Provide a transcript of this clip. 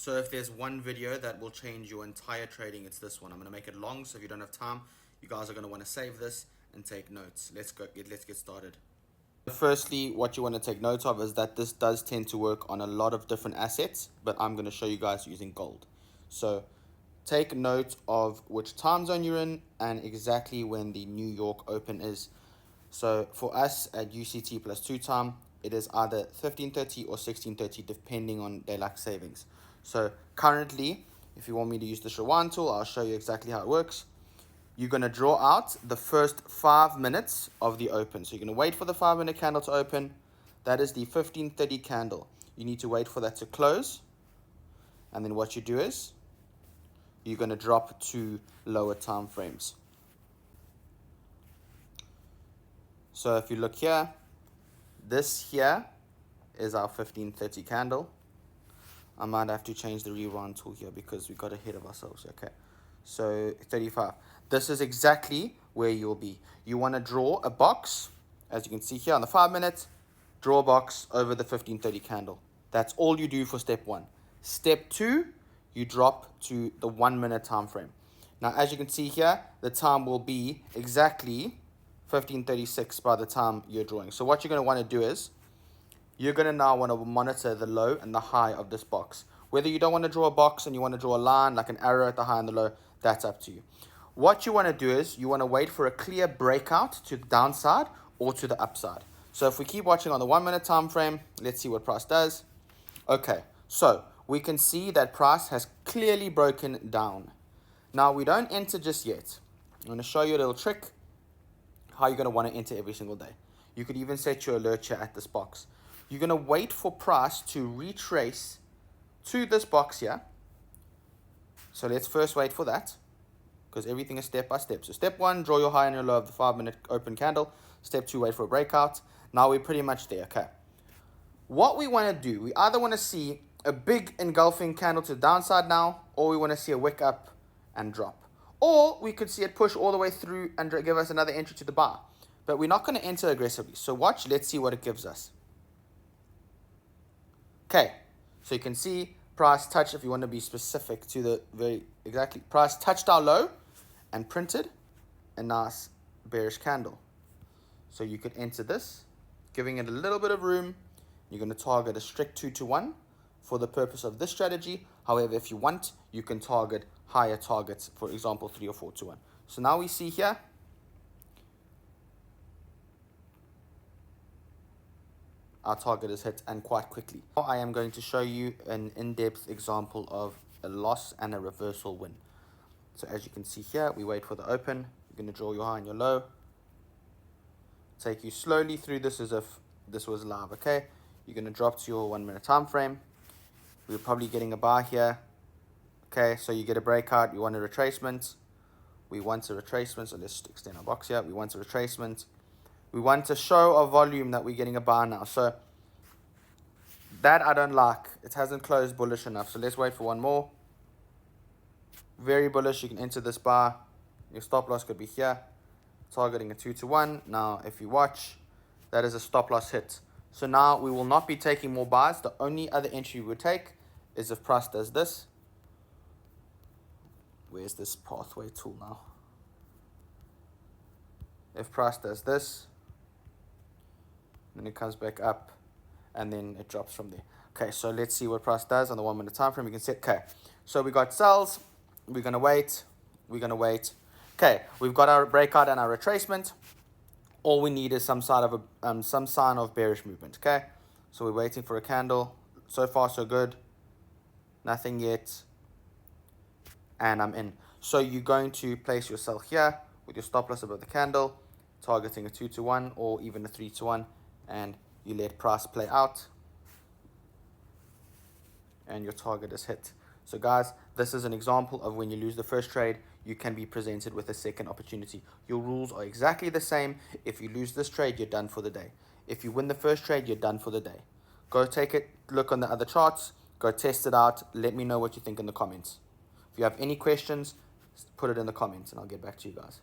So if there's one video that will change your entire trading, it's this one. I'm going to make it long, so if you don't have time, you guys are going to want to save this and take notes. Let's get started. Firstly, what you want to take note of is that this does tend to work on a lot of different assets, but I'm going to show you guys using gold. So take note of which time zone you're in and exactly when the New York Open is. So for us at UCT plus 2 time, it is either 15:30 or 16:30 depending on daylight savings. So currently, if you want me to use this rewind tool, I'll show you exactly how it works. You're going to draw out the first 5 minutes of the open. So you're going to wait for the 5-minute candle to open. That is the 15:30 candle. You need to wait for that to close. And then what you do is you're going to drop to lower time frames. So if you look here, this here is our 15:30 candle. I might have to change the rewind tool here because we got ahead of ourselves. Okay, so 35. This is exactly where you'll be. You want to draw a box, as you can see here on the 5 minutes, draw a box over the 15:30 candle. That's all you do for step 1. Step 2, you drop to the 1 minute time frame. Now, as you can see here, the time will be exactly 15:36 by the time you're drawing. So what you're going to want to do is you're going to now want to monitor the low and the high of this box. Whether you don't want to draw a box and you want to draw a line like an arrow at the high and the low, that's up to you. What you want to do is you want to wait for a clear breakout to the downside or to the upside. So if we keep watching on the 1 minute time frame, let's see what price does. Okay, so we can see that price has clearly broken down. Now we don't enter just yet. I'm going to show you a little trick how you're going to want to enter every single day. You could even set your alert here at this box. You're going to wait for price to retrace to this box here. So let's first wait for that because everything is step by step. So step 1, draw your high and your low of the 5-minute open candle. Step 2, wait for a breakout. Now we're pretty much there. Okay. What we want to do, we either want to see a big engulfing candle to the downside now, or we want to see a wick up and drop. Or we could see it push all the way through and give us another entry to the buy. But we're not going to enter aggressively. So watch, let's see what it gives us. Okay, so you can see price touch, if you want to be specific to the very exactly, price touched our low and printed a nice bearish candle. So you could enter this, giving it a little bit of room. You're going to target a strict 2-to-1 for the purpose of this strategy. However, if you want, you can target higher targets, for example, 3 or 4-to-1. So now we see here, our target is hit, and quite quickly. Now I am going to show you an in-depth example of a loss and a reversal win. So as you can see here, we wait for the open. You're going to draw your high and your low. Take you slowly through this as if this was live, okay? You're going to drop to your 1 minute time frame. We're probably getting a buy here. Okay, so you get a breakout. You want a retracement. We want a retracement. So let's extend our box here. We want a retracement. We want to show a volume that we're getting a buy now. So that I don't like. It hasn't closed bullish enough. So let's wait for one more. Very bullish. You can enter this buy. Your stop loss could be here. Targeting a 2-to-1. Now, if you watch, that is a stop loss hit. So now we will not be taking more buys. The only other entry we would take is if price does this. Where's this pathway tool now? If price does this, then it comes back up, and then it drops from there. Okay, so let's see what price does on the 1 minute time frame. We can see, okay, so we got sells. We're going to wait. We're going to wait. Okay, we've got our breakout and our retracement. All we need is some side of some sign of bearish movement. Okay, so we're waiting for a candle. So far, so good. Nothing yet. And I'm in. So you're going to place your sell here with your stop loss above the candle, targeting a 2-to-1 or even a 3-to-1, and you let price play out, and your target is hit. So guys, this is an example of when you lose the first trade, you can be presented with a second opportunity. Your rules are exactly the same. If you lose this trade, you're done for the day. If you win the first trade, you're done for the day. Go take it, look on the other charts, go test it out. Let me know what you think in the comments. If you have any questions, put it in the comments and I'll get back to you guys.